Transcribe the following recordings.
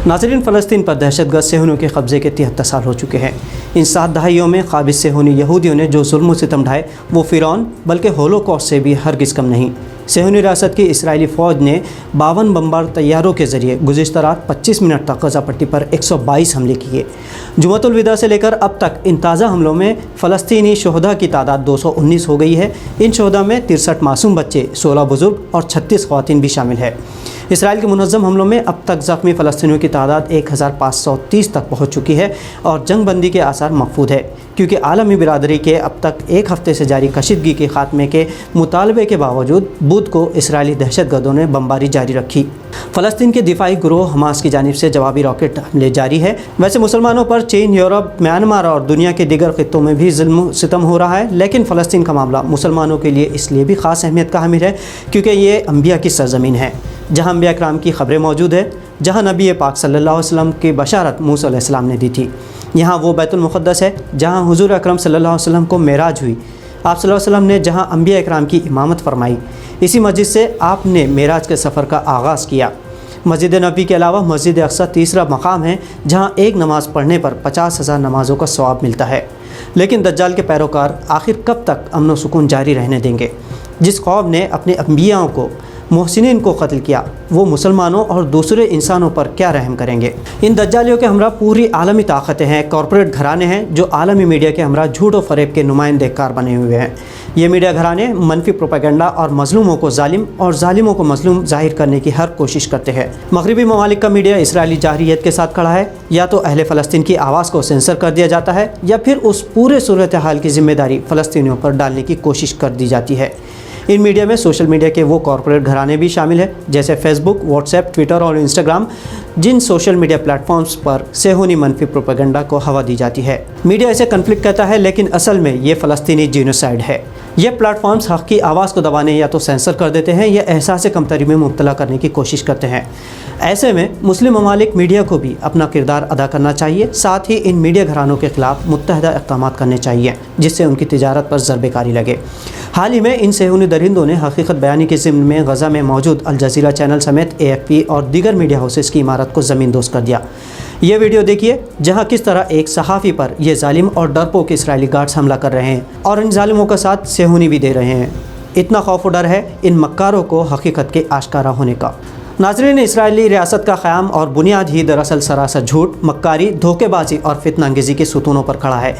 नाज़रीन, फ़लस्तीन पर दहशतगर्द सेहूनियों के कब्ज़े के 73 साल हो चुके हैं। इन 7 दहाइयों में क़ाबिज़ सेहूनी यहूदियों ने जो जुल्म सितम ढाए वो फ़िरौन बल्कि होलोकॉस्ट से भी हरगिज़ कम नहीं। सेहूनी रियासत की इसराइली फ़ौज ने 52 बमबार तैयारों के ज़रिए गुज़िश्ता रात 25 मिनट तक गज़ा पट्टी पर 122 हमले किए। जुमअतुल विदा से लेकर अब तक इन ताज़ा हमलों में फ़लस्तीनी शोहदा की तादाद 219 हो गई है। इन शोहदा में 63 मासूम बच्चे, 16 बुज़ुर्ग और 36 ख़वातीन भी शामिल है। इसराइल के मुनज़्ज़म हमलों में अब तक ज़ख्मी फ़लस्तीनियों की तादाद 1530 तक पहुँच चुकी है और जंग बंदी के आसार मक़फूद है, क्योंकि आलमी बिरादरी के अब तक एक हफ़्ते से जारी कशीदगी के ख़ात्मे के मुतालबे के बावजूद बुध को इसराइली दहशतगर्दों ने बमबारी जारी रखी। फ़लस्तीन के दिफाई ग्रोह हमास की जानिब से जवाबी रॉकेट हमले जारी है। वैसे मुसलमानों पर चीन, यूरोप, म्यांमार और दुनिया के दीगर खित्तों में भी ज़ुल्म सितम हो रहा है, लेकिन फ़लस्तीन का मामला मुसलमानों के लिए इसलिए भी ख़ास अहमियत का हामिल है क्योंकि ये अंबिया की सरज़मीन है, जहाँ अंबिया कराम की ख़बरें मौजूद है, जहाँ नबी पाक सल्लल्लाहु अलैहि वसल्लम की बशारत मूसा अलैहिस्सलाम ने दी थी। यहाँ वो बैतुल मुक़द्दस है जहाँ हुज़ूर अकरम सल्लल्लाहु अलैहि वसल्लम को मेराज हुई। आप सल्लल्लाहु अलैहि वसल्लम ने जहाँ अंबिया कराम की इमामत फरमाई, इसी मस्जिद से आपने मेराज के सफ़र का आगाज़ किया। मस्जिद नबी के अलावा मस्जिद अक़सा तीसरा मकाम है जहाँ एक नमाज़ पढ़ने पर 50,000 नमाज़ों का सवाब मिलता है। लेकिन दज्जाल के पैरोकार आखिर कब तक अमन व सुकून जारी रहने देंगे? जिस कौम ने अपने अंबियाओं को, मोहसिनीन को कत्ल किया, वो मुसलमानों और दूसरे इंसानों पर क्या रहम करेंगे? इन दज्जालियों के हमरा पूरी आलमी ताकतें हैं, कॉरपोरेट घराने हैं जो आलमी मीडिया के हमरा झूठ और फ़रेब के नुमाइंदे कार बने हुए हैं। ये मीडिया घराने मनफी प्रोपेगेंडा और मजलूमों को जालिम और जालिमों को मजलूम जाहिर करने की हर कोशिश करते हैं। मगरबी ममालिक का मीडिया इसराइली जाहिरियत के साथ खड़ा है। या तो अहले फ़लस्तीन की आवाज़ को सेंसर कर दिया जाता है या फिर उस पूरे सूरत हाल की ज़िम्मेदारी फ़लस्तीनियों पर डालने की कोशिश कर दी जाती है। इन मीडिया में सोशल मीडिया के वो कॉरपोरेट घराने भी शामिल हैं, जैसे फेसबुक, व्हाट्सएप, ट्विटर और इंस्टाग्राम, जिन सोशल मीडिया प्लेटफॉर्म्स पर सेहूनी मनफी प्रोपेगेंडा को हवा दी जाती है। मीडिया इसे कन्फ्लिक्ट कहता है, लेकिन असल में ये फ़लस्तीनी जीनोसाइड है। ये प्लेटफॉर्म्स हक़ की आवाज़ को दबाने या तो सेंसर कर देते हैं या एहसास कमतरी में मुब्तला करने की कोशिश करते हैं। ऐसे में मुस्लिम ममालिक मीडिया को भी अपना किरदार अदा करना चाहिए। साथ ही इन मीडिया घरानों के ख़िलाफ़ मुत्तहदा इक़दामात करने चाहिए जिससे उनकी तिजारत पर ज़रबे कारी लगे। हाल ही में इन सेहूनी दरिंदों ने हकीकत बयानी के ज़िम्न में गज़ा में मौजूद अल जज़ीरा चैनल समेत AFP और दीगर मीडिया हाउसेस की इमारत को ज़मीन दोज़ कर दिया। ये वीडियो देखिए जहाँ किस तरह एक सहाफ़ी पर ये जालिम और डरपोक इसराइली गार्ड्स हमला कर रहे हैं और इन जालिमों का साथ सेहूनी भी दे रहे हैं। इतना खौफ और डर है इन मक्कारों को हकीकत के आश्कारा होने का। नाज़रीन, इसराइली रियासत का क़याम और बुनियाद ही दरअसल सरासर झूठ, मक्कारी, धोखेबाजी और फितना अंगेज़ी के सुतूनों पर खड़ा है।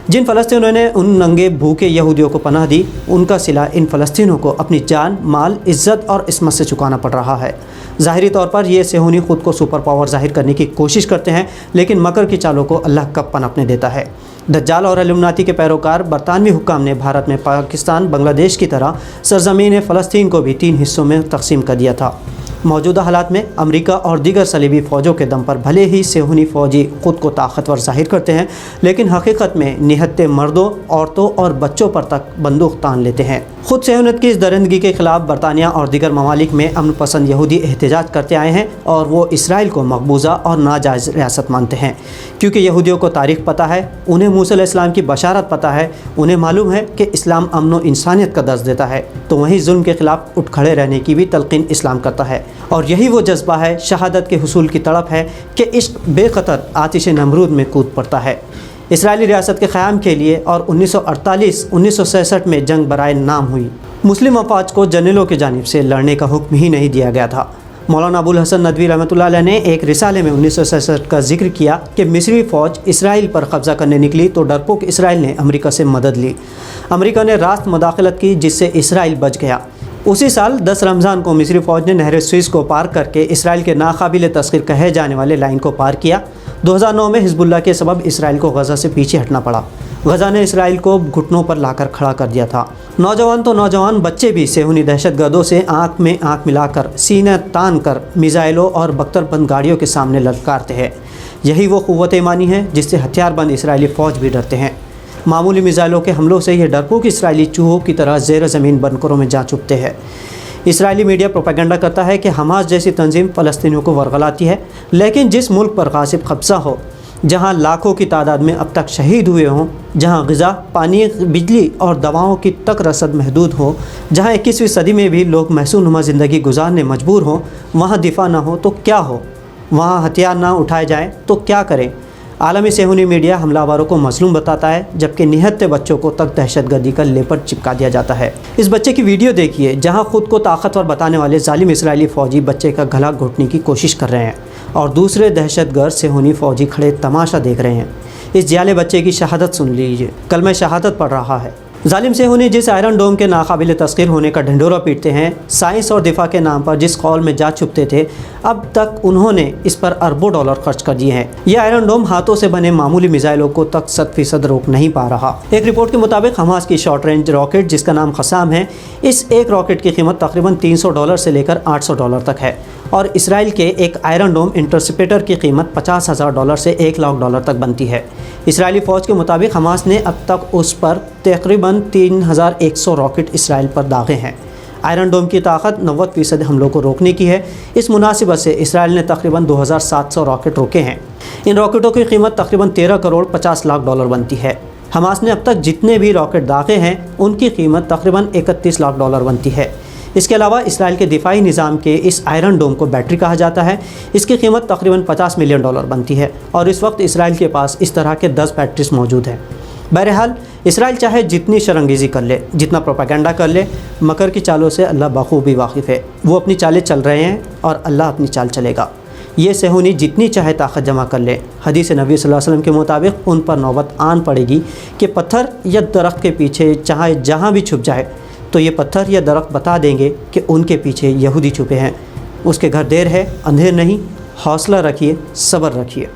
जिन फ़लस्तीनियों ने उन नंगे भूखे यहूदियों को पनाह दी, उनका सिला इन फ़लस्तीनियों को अपनी जान, माल, इज़्ज़त और इस्मत से चुकाना पड़ रहा है। ज़ाहिरी तौर पर ये सेहूनी ख़ुद को सुपर पावर ज़ाहिर करने की कोशिश करते हैं, लेकिन मकर की चालों को अल्लाह कब पनपने देता है। दज्जाल और इल्यूमिनाती के पैरोकार बरतानवी हुक्काम ने भारत में पाकिस्तान, बांग्लादेश की तरह सरज़मीन फ़लस्तीन को भी 3 हिस्सों में तकसीम कर दिया था। मौजूदा हालात में अमेरिका और दीगर सलीबी फ़ौजों के दम पर भले ही सेहूनी फ़ौजी ख़ुद को ताकतवर ज़ाहिर करते हैं, लेकिन हकीकत में निहत्ते मर्दों, औरतों और बच्चों पर तक बंदूक तान लेते हैं। ख़ुद सेहूनियत की इस दरिंदगी के ख़िलाफ़ बरतानिया और दीगर ममालिक में अमन पसंद यहूदी एहतजाज करते आए हैं और वो इसराइल को मकबूजा और नाजायज़ रियासत मानते हैं, क्योंकि यहूदियों को तारीख़ पता है, उन्हें मूसा अलैहिस्सलाम की बशारत पता है, उन्हें मालूम है कि इस्लाम अमन व इंसानियत का दर्ज देता है, तो वहीं जुल्म के ख़िलाफ़ उठ खड़े रहने की भी तलक़ीन इस्लाम करता है। और यही वो जज्बा है, शहादत के हुसूल की तड़प है कि इश्क बेक़तर आतिश नमरूद में कूद पड़ता है। इसराइली रियासत के क़याम के लिए और 1948-1966 में जंग बराए नाम हुई। मुस्लिम अफ़वाज को जनरलों की जानिब से लड़ने का हुक्म ही नहीं दिया गया था। मौलाना अबुल हसन नदवी रहमतुल्लाह अलैह ने एक रिसाले में 1967 का जिक्र किया कि मिस्री फ़ौज इसराइल पर कब्ज़ा करने निकली तो डरपोक इसराइल ने अमेरिका से मदद ली। अमेरिका ने रास्त मदाखलत की जिससे इसराइल बच गया। उसी साल 10 रमज़ान को मिस्री फ़ौज ने नहर स्विस को पार करके इसराइल के नाकाबिल तस्खीर कहे जाने वाले लाइन को पार किया। 2009 में हिज़्बुल्लाह के सबब इसराइल को गज़ा से पीछे हटना पड़ा। गज़ा ने इसराइल को घुटनों पर लाकर खड़ा कर दिया था। नौजवान तो नौजवान, बच्चे भी सेहूनी दहशतगर्दों से आँख में आँख मिलाकर, सीने तान कर मिज़ाइलों और बख्तरबंद गाड़ियों के सामने ललकारते हैं। यही वो क़ुव्वत ईमानी है जिससे हथियारबंद इसराइली फ़ौज भी डरते हैं। मामूली मिज़ाइलों के हमलों से ये डरपोक इसराइली चूहों की तरह ज़ेर ज़मीन बंकरों में जा छुपते हैं। इसराइली मीडिया प्रोपेगेंडा करता है कि हमास जैसी तंजीम फ़लस्तीनियों को वरगलाती है, लेकिन जिस मुल्क पर गासिब कब्ज़ा हो, जहाँ लाखों की तादाद में अब तक शहीद हुए हों, जहाँ ग़िज़ा, पानी, बिजली और दवाओं की तक रसद महदूद हो, जहाँ 21वीं सदी में भी लोग महसूनुमा ज़िंदगी गुजारने मजबूर हों, वहाँ दिफा ना हो तो क्या हो? वहाँ हथियार ना उठाए जाएं तो क्या करें? आलमी सेहूनी मीडिया हमलावरों को मजलूम बताता है, जबकि निहत्थे बच्चों को तक दहशतगर्दी का लेपट चिपका दिया जाता है। इस बच्चे की वीडियो देखिए, जहां खुद को ताकतवर बताने वाले जालिम इसराइली फ़ौजी बच्चे का गला घोटने की कोशिश कर रहे हैं और दूसरे दहशतगर्द सेहूनी फ़ौजी खड़े तमाशा देख रहे हैं। इस जियाले बच्चे की शहादत सुन लीजिए। कलमा शहादत पढ़ रहा है। जालिम सेहूनी जिस आयरन डोम के नाकाबिल तस्खीर होने का ढिंढोरा पीटते हैं, साइंस और दिफा के नाम पर जिस कौल में जा छुपते थे, अब तक उन्होंने इस पर अरबों डॉलर खर्च कर दिए हैं। यह आयरन डोम हाथों से बने मामूली मिसाइलों को तक 100% रोक नहीं पा रहा। एक रिपोर्ट के मुताबिक हमास की शॉर्ट रेंज रॉकेट, जिसका नाम क़साम है, इस एक रॉकेट की कीमत तकरीबन $300 से लेकर $800 तक है और इसराइल के एक आयरन डोम इंटरसेप्टर की कीमत $50,000 से $1,00,000 तक बनती है। इसराइली फ़ौज के मुताबिक हमास ने अब तक उस पर तकरीबन 3100 रॉकेट इसराइल पर दागे हैं। आयरन डोम की ताकत 90% हमलों को रोकने की है। इस मुनासिबत से इसराइल ने तकरीबन 2700 रॉकेट रोके हैं। इन रॉकेटों की कीमत तकरीबन $13,50,00,000 बनती है। हमास ने अब तक जितने भी रॉकेट दागे हैं, उनकी कीमत तकरीबन $31 लाख बनती है। इसके अलावा इसराइल के दिफाई निज़ाम के इस आयरन डोम को बैटरी कहा जाता है। इसकी कीमत तकरीबन $50 मिलियन बनती है और इस वक्त इसराइल के पास इस तरह के 10 बैटरीज मौजूद हैं। बहरहाल इसराइल चाहे जितनी शरंगेज़ी कर ले, जितना प्रोपेगेंडा कर ले, मकर की चालों से अल्लाह बखूबी वाकिफ़ है। वो अपनी चालें चल रहे हैं और अल्लाह अपनी चाल चलेगा। ये सेहूनी जितनी चाहे ताकत जमा कर ले, हदीस नबी सल्लल्लाहु अलैहि वसल्लम के मुताबिक उन पर नौबत आन पड़ेगी कि पत्थर या दरख्त के पीछे चाहे जहाँ भी छुप जाए, तो ये पत्थर या दरख्त बता देंगे कि उनके पीछे यहूदी छुपे हैं। उसके घर देर है, अंधेर नहीं। हौसला रखिए, सब्र रखिए।